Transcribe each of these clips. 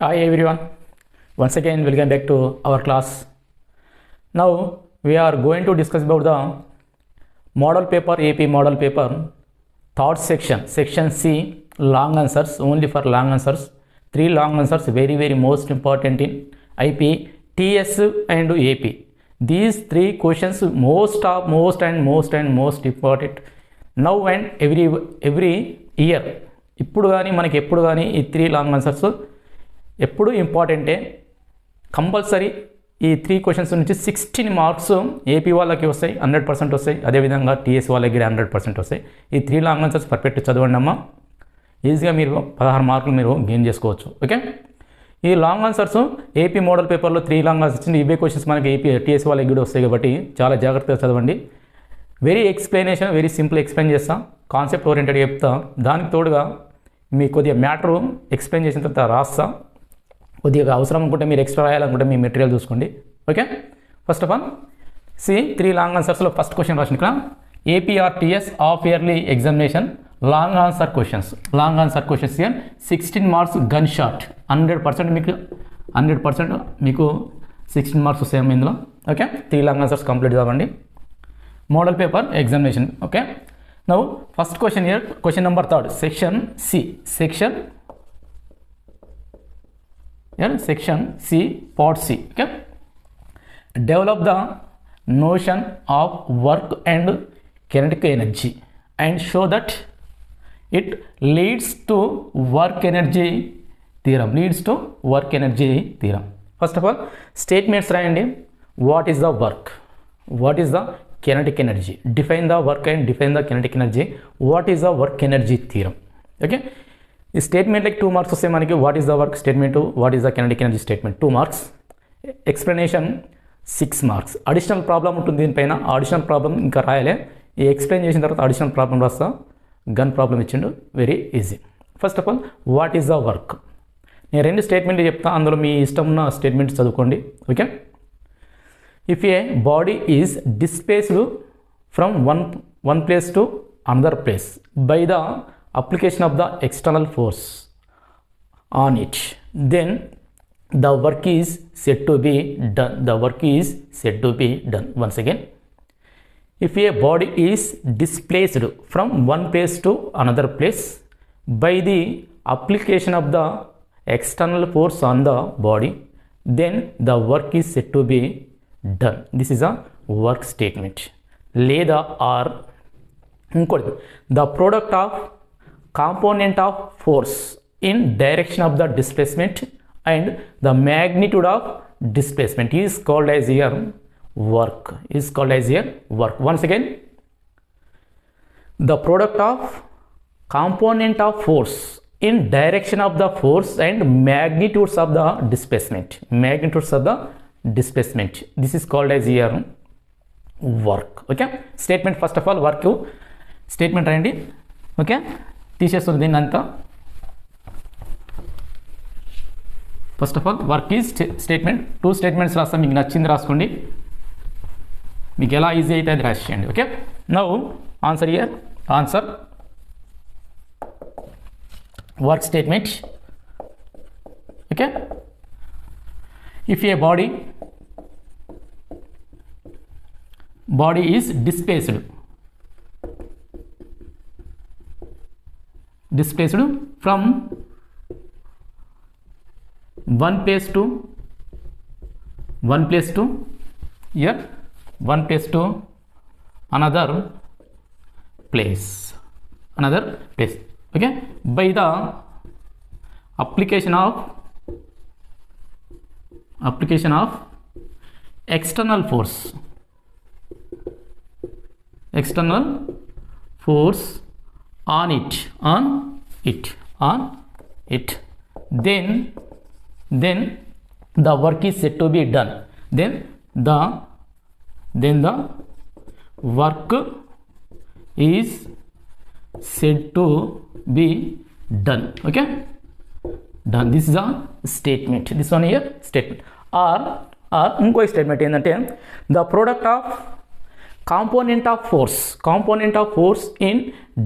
Hi everyone, once again welcome back to our class. Now we are going to discuss about the model paper, AP model paper, third section, section C, long answers, only for long answers. 3 long answers, very most important in IP, TS and AP. These 3 questions most important now and every year. ఇప్పుడు కానీ మనకి ఎప్పుడు కానీ ఈ 3 long answers ఎప్పుడు ఇంపార్టెంటే. Compulsory ఈ 3 questions నుంచి 16 మార్క్స్ ఏపీ వాళ్ళకి వస్తాయి, 100% వస్తాయి. అదేవిధంగా టీఎస్ వాళ్ళకి 100% వస్తాయి. ఈ 3 లాంగ్ ఆన్సర్స్ పర్ఫెక్ట్ చదవండి అమ్మా, ఈజీగా మీరు 16 మార్కులు మీరు గెయిన్ చేసుకోవచ్చు. ఓకే, ఈ లాంగ్ ఆన్సర్స్ ఏపీ మోడల్ పేపర్లో 3 లాంగ్ ఆన్సర్స్ వచ్చింది. ఇవే క్వశ్చన్స్ మనకి ఏపీ టీఎస్ వాళ్ళకి కూడా వస్తాయి కాబట్టి చాలా జాగ్రత్తగా చదవండి. Very explanation, very simple explain చేస్తా, కాన్సెప్ట్ ఓరియంటెడ్ చెప్తా. దానికి తోడుగా మీ కొద్దిగా మ్యాటర్ ఎక్స్ప్లెయిన్ చేసిన తర్వాత రాస్తా. కొద్దిగా అవసరం అనుకుంటే మీరు ఎక్స్ట్రా రాయాలనుకుంటే మీ మెటీరియల్ చూసుకోండి. Okay, first of all c 3 long ఆన్సర్స్లో ఫస్ట్ క్వశ్చన్ రాసిన ఇక్కడ APRTS half yearly examination long answer questions. Long answer questions here 16 marks gun shot, 100% మీకు 100% మీకు 16 మార్క్స్ వస్తాయి ఇందులో. ఓకే, 3 లాంగ్ ఆన్సర్స్ కంప్లీట్ కావండి. Model paper examination. Okay, now first question here, question number 3, section c, section C, part C. Okay, develop the notion of work and kinetic energy and show that it leads to work energy theorem. First of all, statements రాయండి. What is the work? What is the kinetic energy? Define the work and define the kinetic energy. What is the work energy theorem? Okay, ఈ statement like 2 marks వస్తాయి మనకి. What is the work statement, what is the kinetic energy statement 2 marks, explanation 6 marks. Additional problem ఉంటుంది దీనిపైన, additional problem ఇంకా రాయాలి. ఈ explain చేసిన తర్వాత అడిషనల్ ప్రాబ్లం రాస్తా. గన్ ప్రాబ్లం ఇచ్చిండు, very easy. First of all what is the work, నేను 2 స్టేట్మెంట్లు చెప్తా, అందులో మీ ఇష్టం ఉన్న స్టేట్మెంట్ చదువుకోండి. Okay, if a body is displaced from one place to another place by the application of the external force on it, then the work is said to be done. The work is said to be done. Once again, if a body is displaced from one place to another place by the application of the external force on the body, then the work is said to be done. This is a work statement. Leda or the product of component of force in direction of the displacement and the magnitude of displacement is called as here work. Once again, the product of component of force in direction of the force and magnitudes of the displacement. This is called as here work. Okay, statement first of all work statement రాయండి. Okay, తీసేస్తుంది దీన్ని అంతా. First of all work is statement. 2 statements రాస్తాం, మీకు నచ్చింది రాసుకోండి, మీకు ఎలా ఈజీ అయితే అది రాసేయండి. Okay, now answer here, answer work statement. Okay, if a body is displaced from one place to another place. Okay, by the application of external force on it, then the work is said to be done. Then the work is said to be done. Okay, done. This is a statement. This one here statement. Or ఇంకో statement ఏంటంటే the product of component of force in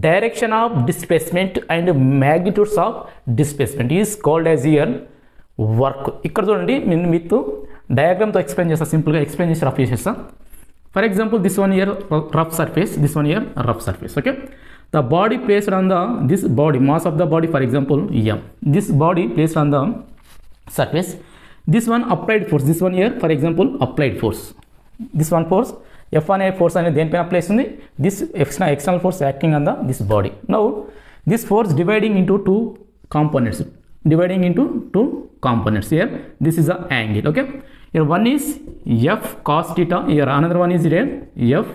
direction of displacement and magnitudes of displacement is called as here work. ఇక్కడ చూడండి నేను మీతో డయాగ్రామ్తో explain చేస్తాను, సింపుల్గా explain చేసి rough చేసేస్తాను. For example this one year rough surface, this one year rough surface. Okay, the body placed on the this body, mass of the body for example m, this body placed on the surface, this one applied force, this one here for example applied force, this one force f1 a force అనేది దేనిపైన place ఉంది, this external force acting on the this body. Now this force dividing into two components, dividing into two components. Here this is the angle. Okay, here one is f cos theta, here another one is here f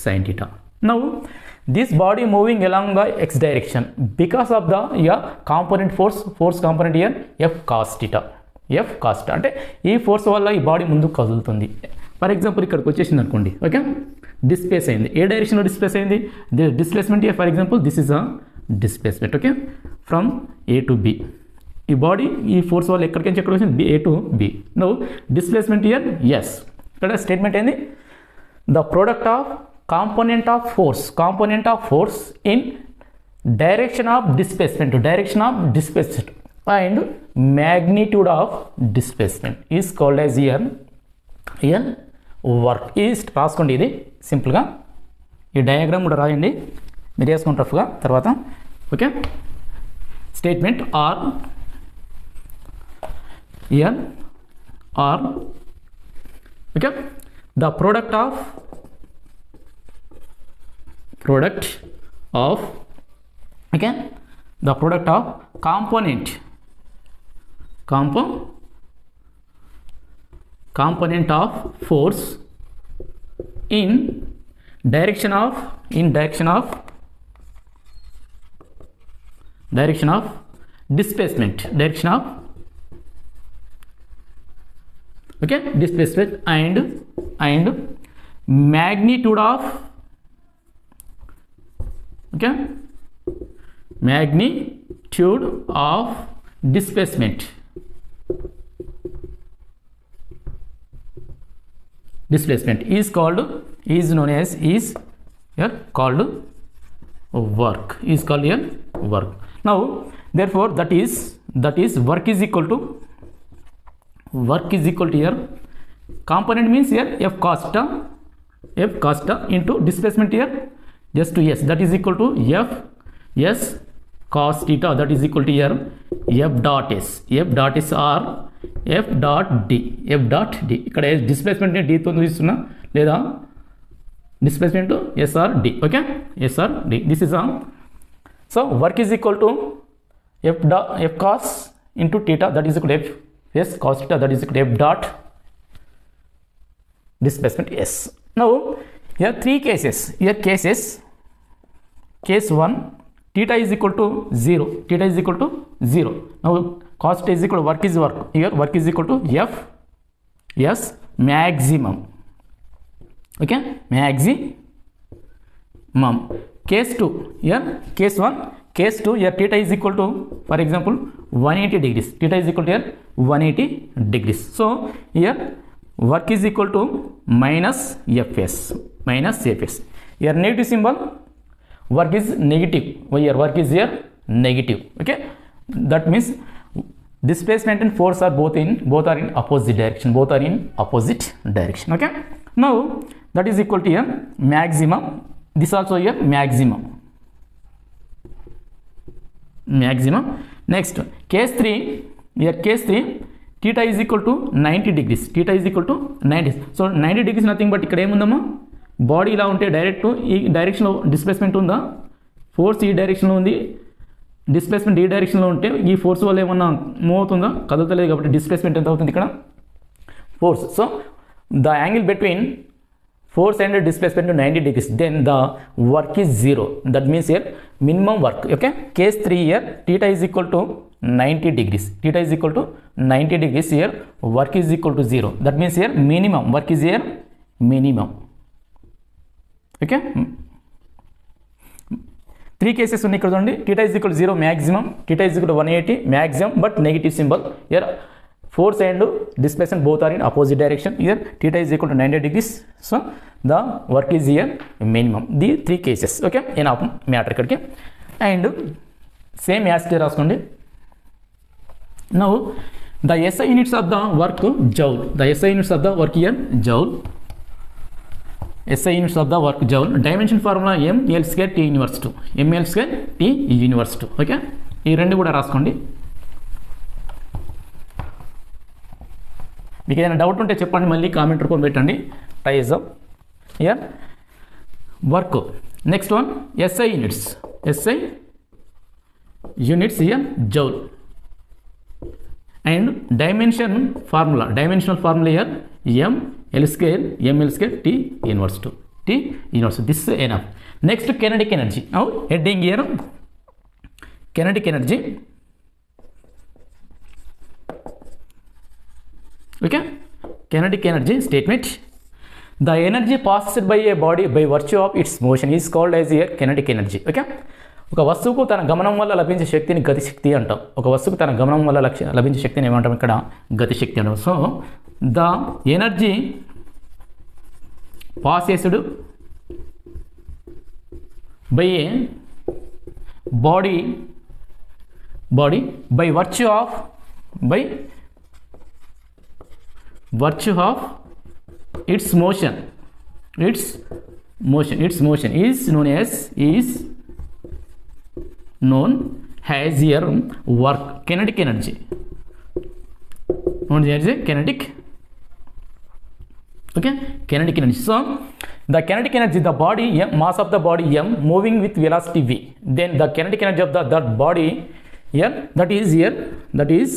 sin theta. Now this body moving along the x direction because of the component force component here f cos theta, f cos theta అంటే ఈ force వల్ల ఈ body ముందుకు కదులుతుంది. For example ఇక్కడికి వచ్చేసింది అనుకోండి. Okay, displays అయింది, ఏ డైరెక్షన్లో డిస్ప్లేస్ అయింది, displacement for example this is a displacement. Okay, from a to b, ఈ బాడీ ఈ ఫోర్స్ వల్ల ఎక్కడికి నుంచి ఎక్కడ వచ్చింది, a to b. No displacement here yes. ఇక్కడ స్టేట్మెంట్ ఏంది, the product of component of force in direction of displacement and magnitude of displacement is called as here work. is రాసుకోండి, ఇది సింపుల్గా ఈ డయాగ్రామ్ కూడా రాయండి, మీరు వేసుకుని రఫ్గా తర్వాత. Okay, statement are here or okay, the product of okay, the product of component of force in direction of displacement, okay, displacement and magnitude of okay, magnitude of displacement is called, is known as, is here called work, is called here work. Now therefore that is work is equal to here component means here f cos theta into displacement here just to s, that is equal to f s cos theta, that is equal to here f dot s or f dot d. ఇక్కడ displacement ని d తో తీసుకున్నా లేదా displacement s or d. Okay, s or d, this is a, so work is equal to f cos into theta, that is equal to f s cos theta, that is equal to f dot displacement s. Now here three cases, case 1 theta is equal to 0, now cos theta is equal to work, here work is equal to f s maximum. Okay, maximum. Case 2 here, case 1, case 2 here theta is equal to for example 180 degrees, theta is equal to here 180 degrees. So here work is equal to minus fs, here negative symbol, work is negative, here work is here negative. Okay, that means displacement and force are both are in opposite direction, okay. Now that is equal to here maximum, this also here maximum. Next case 3, here case 3 theta is equal to 90 degrees, so 90 degrees nothing but ఇక్కడ ఏముందమ్మా, body ఇలా ఉంటే direct ఈ డైరెక్షన్లో displacement ఉందా, force ఈ డైరెక్షన్లో ఉంది, డిస్ప్లేస్మెంట్ ఈ డైరెక్షన్లో ఉంటే ఈ ఫోర్స్ వల్ల ఏమన్నా మూవ్ అవుతుందా, కదలతలేదు, కాబట్టి డిస్ప్లేస్మెంట్ ఎంత అవుతుంది ఇక్కడ force. So the angle between force and displacement to 90 degrees, then the work is 0, that means here minimum work. Okay, case 3 here theta is equal to 90 degrees, here work is equal to 0, that means here minimum work is here minimum. Okay, 3 cases ఉన్నాయి ఇక్కడ చూడండి, theta is equal to 0 maximum, theta is equal to 180 maximum, but negative symbol here. Force and displacement both are in opposite direction, here theta is equal to 90 degrees, so the work is here minimum. The 3 cases. Okay, in matter ikkadiki and same as రాసుకోండి. Now The SI units of the work joule. The SI units of the work here joule. SI units of the work joule. Dimension formula ml square T inverse 2. ml square T inverse 2. Okay, ఈ రెండు కూడా రాసుకోండి. మీకు ఏదైనా doubt ఉంటే చెప్పండి, మళ్ళీ comment రూపంలో పెట్టండి. ట్రై చేద్దాం. Here work. Next one SI units. SI units here joule. And dimensional formula here m l square ml square T inverse 2. T inverse 2. This is enough. Next, kinetic energy. Now heading here kinetic energy. Okay, kinetic energy statement. The energy passed by a body by virtue of its motion is called as a kinetic energy. Okay, ఒక వస్తువుకు తన గమనం వల్ల లభించే శక్తిని గతిశక్తి అంటాం. ఒక వస్తువుకు తన గమనం వల్ల లభించే శక్తిని ఏమంటాం? ఇక్కడ గతిశక్తి అంటాం. So the energy possessed by a body by virtue of its motion is known as your work. Kinetic energy known as a kinetic. Okay, kinetic energy. So the kinetic energy, the body mass of the body m moving with velocity v, then the kinetic energy of that body here, that is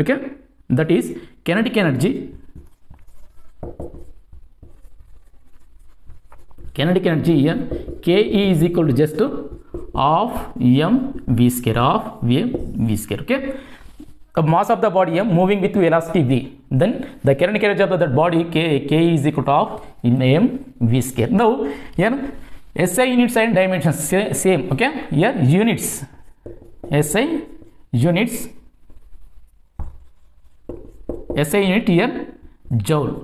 okay, that is kinetic energy. Kinetic energy here Ke is equal to just of m v square okay. The mass of the body m moving with velocity v, then the kinetic energy of that body K is equal to of in m v square. Now here SI units and dimensions same. Okay, here units SI unit here joule.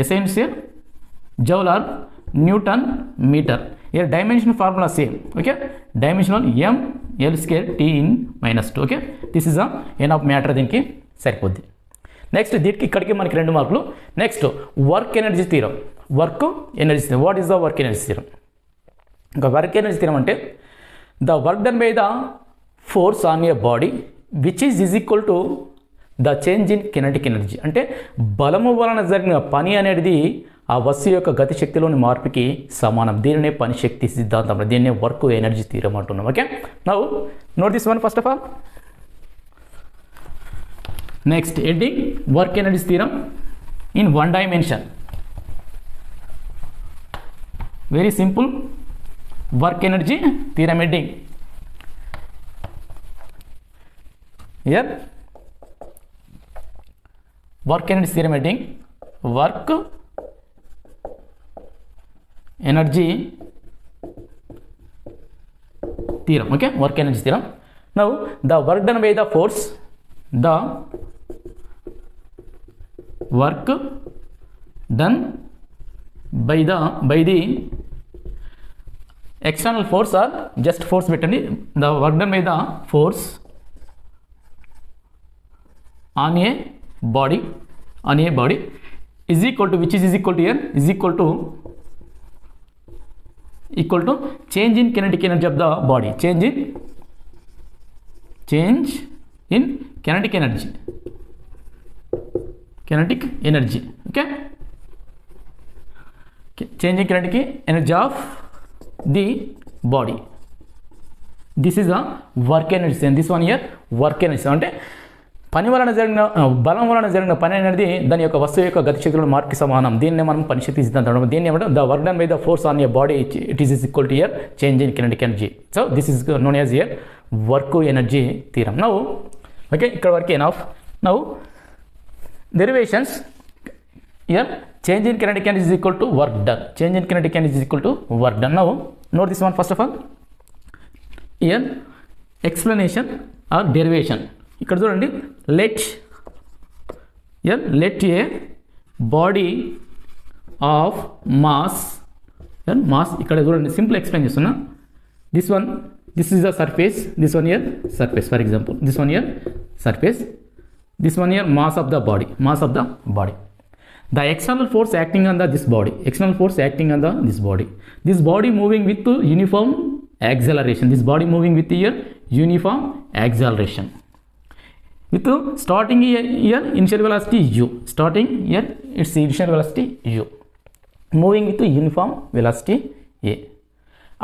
SI units here joule or Newton meter. Here dimensional formula same. Okay, dimensional m l square T in minus 2. Okay, this is a enough matter. దీనికి సరిపోద్ది. Next దీనికి ఇక్కడికి మనకి 2 మార్కులు. Next work energy theorem. Work energy theorem. What is the work energy theorem? ఇంకా work energy theorem అంటే the work done by the force on a body which is equal to the change in kinetic energy. అంటే బలము వలన జరిగిన పని అనేది ఆ వస్తువు యొక్క గతిశక్తిలోని మార్పుకి సమానం. దీనినే పని శక్తి సిద్ధాంతం, దీన్నే వర్క్ ఎనర్జీ థీరం అంటున్నాం. Okay, now note this one first of all. Next heading work energy theorem in 1 dimension. Very simple. Work energy theorem heading here. Work energy theorem heading work energy theorem. Okay, work energy theorem. Now the work done by the force, the work done by the external force or just force పెట్టండి. The work done by the force on a body is equal to, which is equal to here is equal to change in kinetic energy of the body. Change in kinetic energy. Okay, change in kinetic energy of the body. This is a work energy, and this one here work energy. అంటే పని వలన జరిగిన బలం వలన జరిగిన పని అనేది దాని యొక్క వస్తువు యొక్క గతిశక్తిలో మార్పుకి సమానం. దీన్నే మనం పనిశక్తి సిద్ధాంతం. దీన్ని ఏమంటాం? The work done by the force on your body it is equal to hear change in kinetic energy. So this is known as here work energy theorem. Now okay, ఇక్కడ వరకు enough. Now derivations here change in kinetic energy is equal to work done. Change in kinetic energy is equal to work done. Now note this one first of all. Here explanation are derivation. ఇక్కడ చూడండి, let A body of mass ఇక్కడ చూడండి, simple explain చేస్తున్నా. This is the surface, this one year surface. For example this one year surface, this one here, mass of the body, mass of the body. The external force acting on this body, external force acting on this body moving with uniform acceleration, this body moving with here uniform acceleration, with starting here initial velocity u, starting here its initial velocity u, moving with uniform velocity a,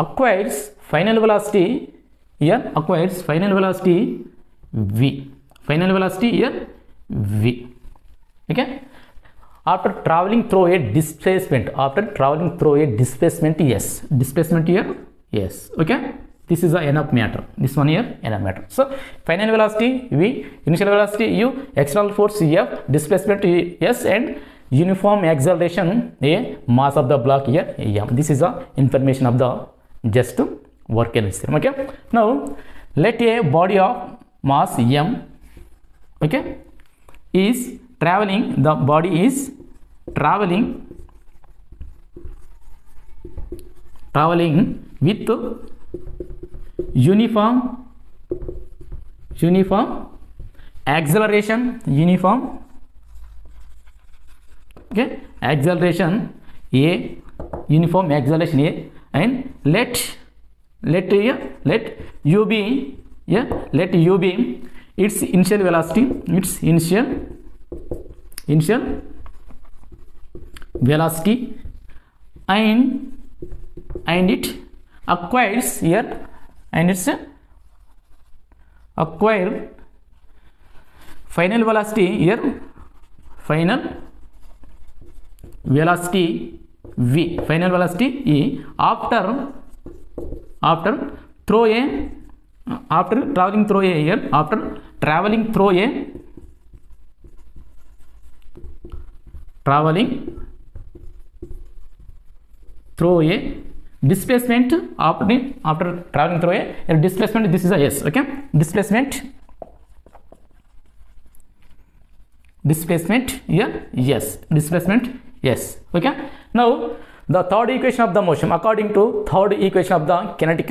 acquires final velocity here, acquires final velocity v, final velocity here v. Okay, after traveling through a displacement, after traveling through a displacement s, displacement here yes. Okay, this is the enough matter, this one here enough matter. So final velocity v, initial velocity u, external force f, displacement s, and uniform acceleration a, mass of the block here m. This is the information of the just work energy theorem. Okay, now let a body of mass m, okay, is traveling, the body is traveling with uniform acceleration, uniform, okay, acceleration a, uniform acceleration a, and let u be, yeah, let u be its initial velocity, its initial velocity, and it acquires here, and it's acquire final velocity here, final velocity v, final velocity e, after throw a, after traveling through a here, after traveling through a, displacement, after traveling through a displacement, this is a s. Okay, displacement here yes, displacement yes. Okay, now the third equation of the motion, according to third equation of the kinetic,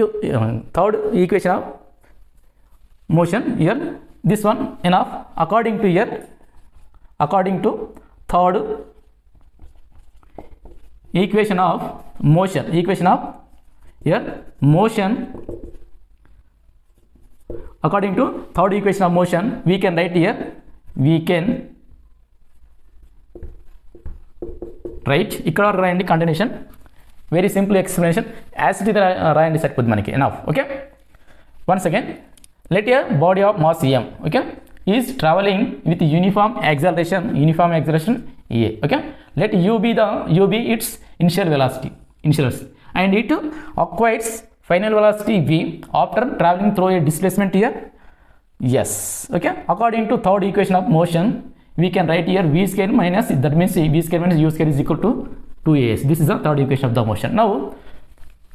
third equation of motion here, this one enough, according to here, according to third equation of motion, equation of here motion, according to third equation of motion, we can write here, we can write ikkada రాయండి continuation, very simple explanation, as it is రాయండి సరిపోద్ది మనకి enough. Okay, once again let a body of mass m, okay, is traveling with uniform acceleration a. Okay, let u be its initial velocity, and it acquires final velocity v after traveling through a displacement here yes. Okay, according to third equation of motion, we can write here v square minus, that means v square minus u square is equal to 2as. This is the third equation of the motion. Now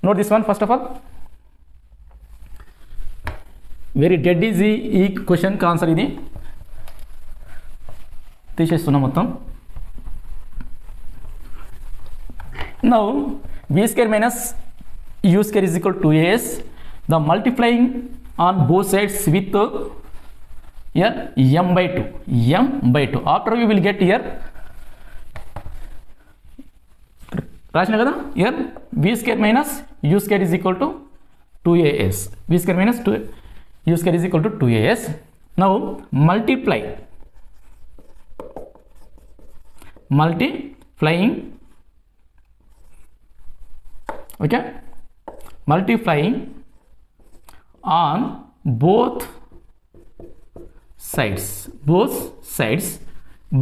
note this one first of all, very dead easy ఈ క్వశ్చన్కి answer ఇది, తీసేస్తున్నా మొత్తం. Now v square minus u square is equal to 2as, the multiplying on both sides with here m by 2, after we will get here రాసిన కదా, here v square minus u square is equal to 2as, v square minus 2 u square is equal to 2as. Now multiplying okay, multiplying on both sides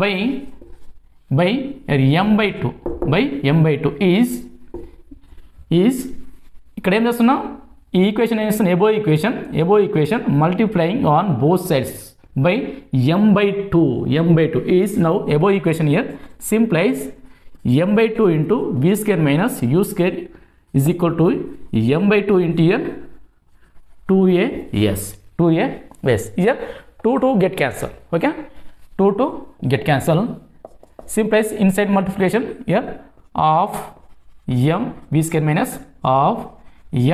by m by 2 is ఇక్కడ ఏం చేస్తున్నాం, ఈ equation ఏం చేస్తున్నాం, above equation multiplying on both sides by m by 2 is now above equation here simplifies m by 2 into v square minus u square is equal to m by 2 into here 2as here 2 get cancel. Okay, 2 get cancel, simplifies inside multiplication here of m v square minus of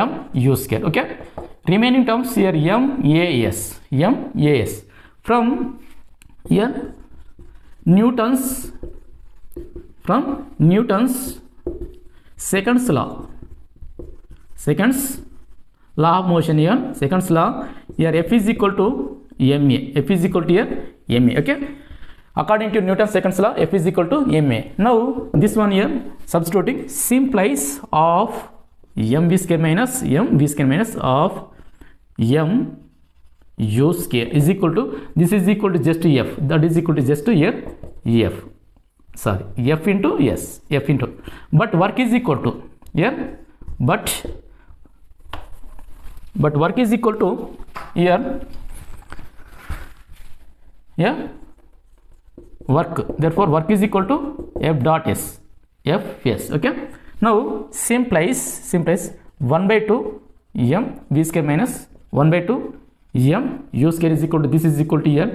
m u square. Okay, remaining terms here m as from here Newton's from Newton's seconds law of motion. Here seconds law, here F is equal to ma, F is equal to here ma. Okay, according to Newton's seconds law, F is equal to ma. Now this one here substituting simplies of mv square minus mv square minus of m u square is equal to, this is equal to just f, that is equal to just here f, sorry, f into s, f into, but work is equal to here, but work is equal to here work, therefore work is equal to f dot s, fs. Okay, now simplies 1 by 2 m v square minus 1 by 2 m u square is equal to, this is equal to here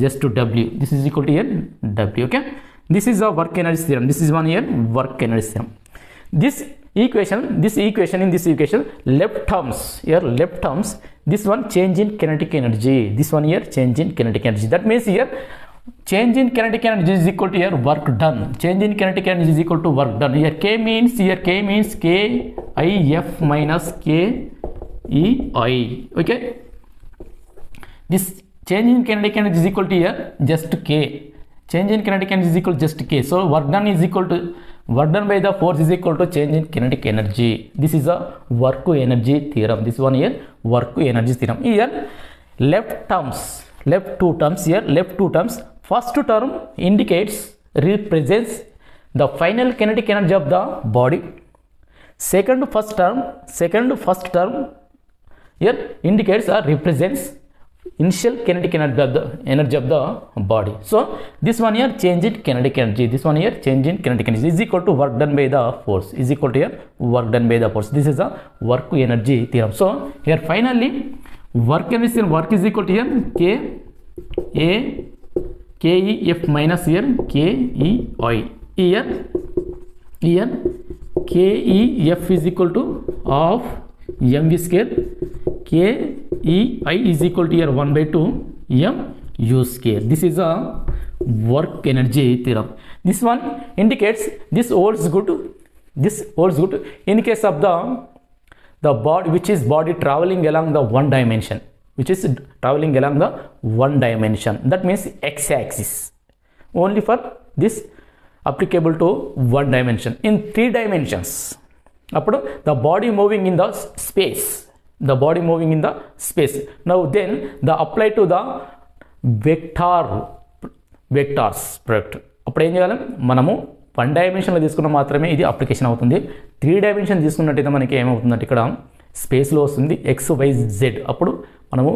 just to w, this is equal to here w. Okay, this is a work energy theorem, this is one here work energy theorem. This equation in this equation, left terms, this one change in kinetic energy, this one here change in kinetic energy. That means here change in kinetic energy is equal to here work done, change in kinetic energy is equal to work done. Here k means k I f minus k e I. Okay, this change in kinetic energy is equal to here just k, change in kinetic energy is equal to just k. So work done is equal to, work done by the force is equal to change in kinetic energy. This is a work energy theorem, this one here work energy theorem. Here left two terms, first term indicates, represents the final kinetic energy of the body. Second first term here indicates or represents initial kinetic energy of the body. So this one here change in kinetic energy, this one here change in kinetic energy is equal to work done by the force, is equal to here work done by the force. This is a work energy theorem. So here finally work energy theorem, work is equal to here k e f minus here k e I. Here k e f is equal to of mv square, k e I is equal to here 1 by 2 m u square. This is a work energy theorem. This one indicates, this holds good in case of the body which is body traveling along the one dimension, that means x-axis, only for this applicable to one dimension. In 3 dimensions, the body moving in the space, now then the apply to the vectors product. అప్పుడు ఏం చేయాలి, మనము 1 డైమెన్షన్లో తీసుకున్న మాత్రమే ఇది application అవుతుంది. 3 dimension తీసుకున్నట్టయితే మనకి ఏమవుతుందంటే ఇక్కడ స్పేస్లో వస్తుంది XYZ, అప్పుడు మనము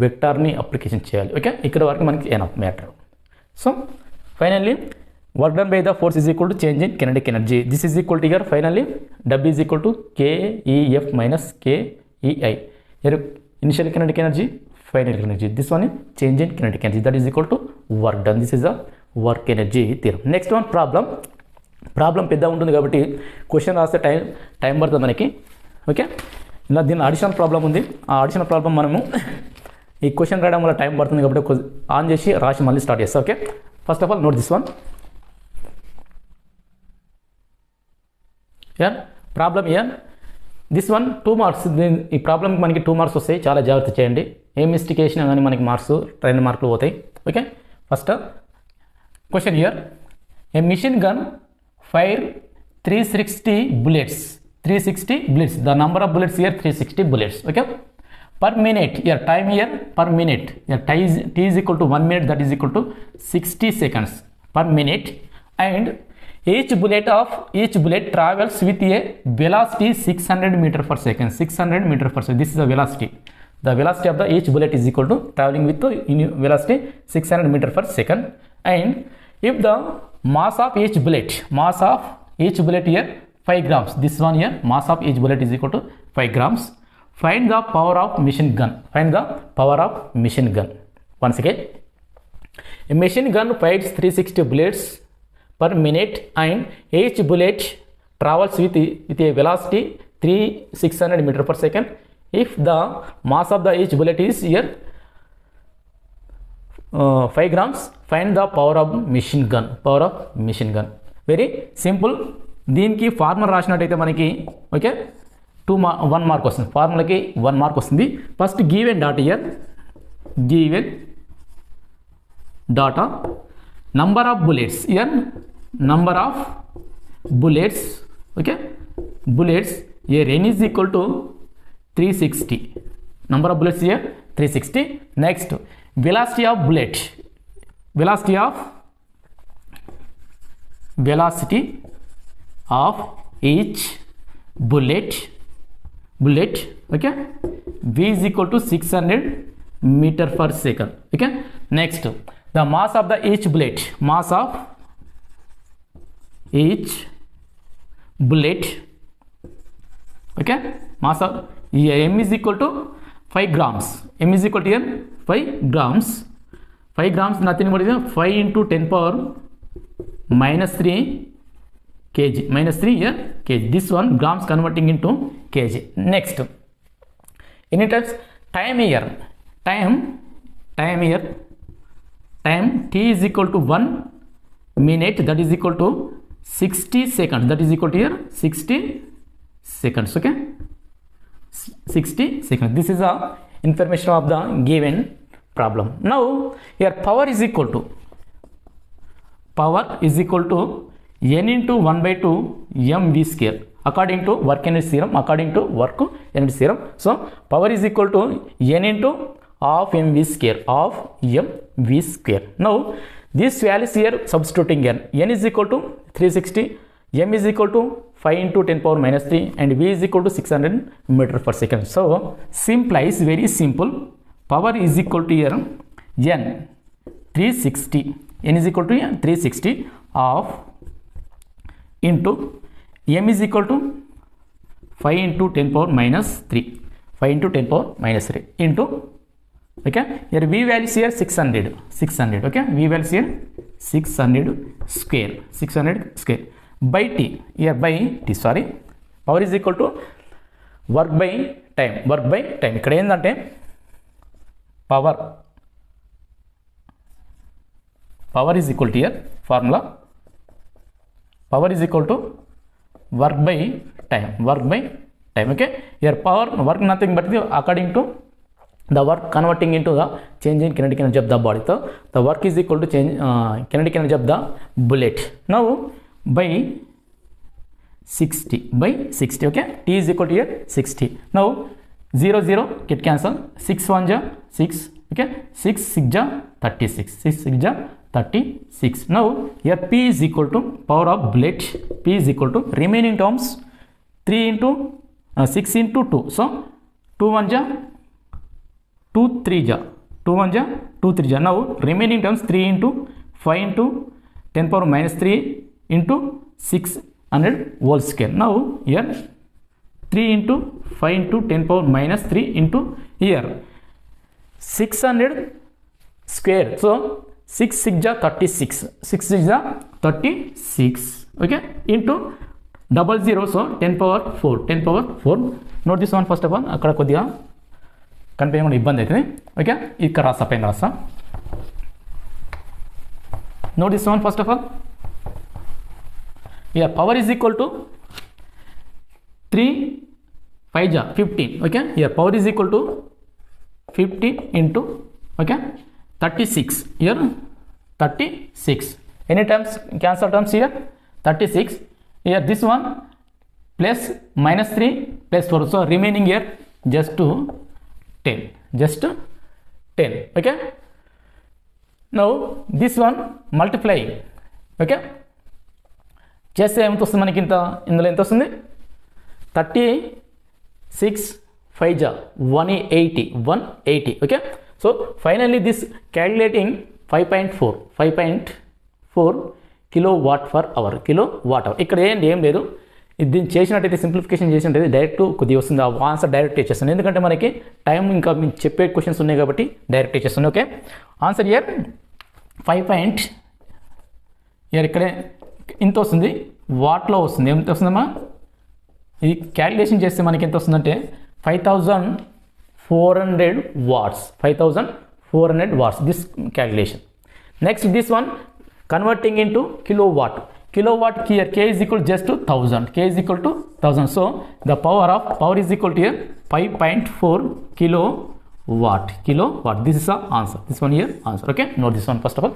వెక్టార్ని అప్లికేషన్ చేయాలి. ఓకే, ఇక్కడ వరకు మనకి enough matter. So finally work done by the force is equal to change in kinetic energy. This is equal to here finally W is equal to KEF minus KEI. Here initial kinetic energy, final energy. This one is change in kinetic energy, that is equal to work done. This is a work energy theorem. Next one problem పెద్ద ఉంటుంది కాబట్టి question రాస్తే time పడుతుంది మనకి. Okay, ఇలా దీని additional problem ఉంది. ఆ అడిషనల్ ప్రాబ్లం మనము ఈ క్వశ్చన్ రాయడం వల్ల టైం పడుతుంది కాబట్టి ఆన్ చేసి రాసి మళ్ళీ స్టార్ట్ చేస్తాం. Okay, first of all note this one. Problem this one 2 marks. ఈ ప్రాబ్లంకి మనకి 2 మార్క్స్ వస్తాయి, చాలా జాగ్రత్త చేయండి. ఏ మిస్టేక్ వేసినా కానీ మనకి మార్క్స్ 2 మార్కులు పోతాయి. Okay, first question here, a machine gun fire 360 bullets. The number of bullets here 360 bullets. Okay, per minute, here time here per minute, here t is equal to 1 minute, that is equal to 60 seconds per minute, and each bullet travels with a velocity 600 meter per second. 600 meter per second, this is the velocity. The velocity of the each bullet is equal to traveling with the velocity 600 meter per second. And if the mass of each bullet here 5 grams, this one here mass of each bullet is equal to 5 grams. Find the power of machine gun. Once again, a machine gun fires 360 bullets per minute and each bullet travels with a velocity 600 meter per second. If the mass of the each bullet is here 5 grams, find the power of machine gun. Very simple. దీనికి formula రాసినట్టయితే మనకి okay 1 mark వస్తుంది, ఫార్ములాకి 1 mark వస్తుంది. First given data year, given data number of bullets here, number of bullets, okay, bullets here n is equal to 360, number of bullets here 360. Next, velocity of bullet, velocity of each bullet, okay, v is equal to 600 meter per second, okay. Next, the mass of the each bullet, mass of each bullet, okay, mass of m is equal to 5 grams, m is equal to here 5 grams, 5 grams nothing but 5 into 10 power minus 3 kg, minus 3 here kg, this one grams converting into kg. Next, any times time here, time here, time t is equal to 1 minute, that is equal to 60 seconds, that is equal to here 60 seconds, okay, 60 seconds. This is the information of the given problem. Now here power is equal to n into 1 by 2 mv square according to work energy theorem, so power is equal to n into of mv square. Now this values here substituting n is equal to 360, m is equal to 5 into 10 power minus 3 and v is equal to 600 meter per second. So simplifies, very simple, power is equal to here n 360, n is equal to 360 of into m is equal to 5 into 10 power minus 3, 5 into 10 power minus 3 into, okay, here v values here 600, okay, v values here 600 square by t, here by t, sorry, power is equal to work by time, ఇక్కడ ఏంటంటే power is equal to here formula, power is equal to work by time, okay. Here power, work nothing but according to the work converting into the change in kinetic energy of the body, so the work is equal to change kinetic energy of the bullet. Now by 60, okay, t is equal to here 60. Now 0 0 get cancel, 6 1 ja 6, okay, 6 6 ja 36. Now here p is equal to power of bullet, p is equal to remaining terms 3 into 6 into 2, so 2 1 ja 2 3 ja 2 1 ja 2 3 ja. Now remaining terms 3 into 5 into 10 power minus 3 into 600 whole square. Now here 3 into 5 into 10 power minus 3 into here 600 square, so 6 6 ja 36, 6 6 ja 36, okay, into 00, so 10 power 4. Note this one first of all, అక్కడ కొద్దిగా confusion ఇబ్బంది అవుతుంది, okay, ఇక్కడ రాస్తా, పైన రాస్తా. Note this one first of all, here power is equal to 3 5 ja 15, okay, here power is equal to 15 into, okay, 36, here 36, any terms cancel terms here 36, here this one plus minus 3 plus 4, so remaining here just 10, okay. Now this one multiply, okay, చేస్తే ఎంత వస్తుంది మనకి, ఇందులో ఎంత వస్తుంది 36 5 ja 180, okay. So finally this calculating 5.4 kilowatt per hour, ఇక్కడ ఏం లేదు, దీన్ని చేసినట్టయితే సింప్లిఫికేషన్ చేసినట్టయితే డైరెక్ట్ కొద్దిగా వస్తుంది, ఆ ఆన్సర్ డైరెక్ట్ చేసేస్తుంది, ఎందుకంటే మనకి టైం ఇంకా మీకు చెప్పే క్వశ్చన్స్ ఉన్నాయి కాబట్టి డైరెక్ట్ చేసేస్తుంది, ఓకే. Answer here 5. ఇయర్ ఇక్కడే ఇంత వస్తుంది, వాట్లో వస్తుంది, ఎంత వస్తుందమ్మా, ఇది క్యాలిక్యులేషన్ చేస్తే మనకి ఎంత వస్తుందంటే 5400 watts, 400 watts, this calculation. Next, this one converting into kilowatt. Kilowatt here, K is equal just to 1000. K is equal to 1000. So the power is equal to here 5.4 kilowatt. This is the answer. This one here answer. Okay, note this one first of all.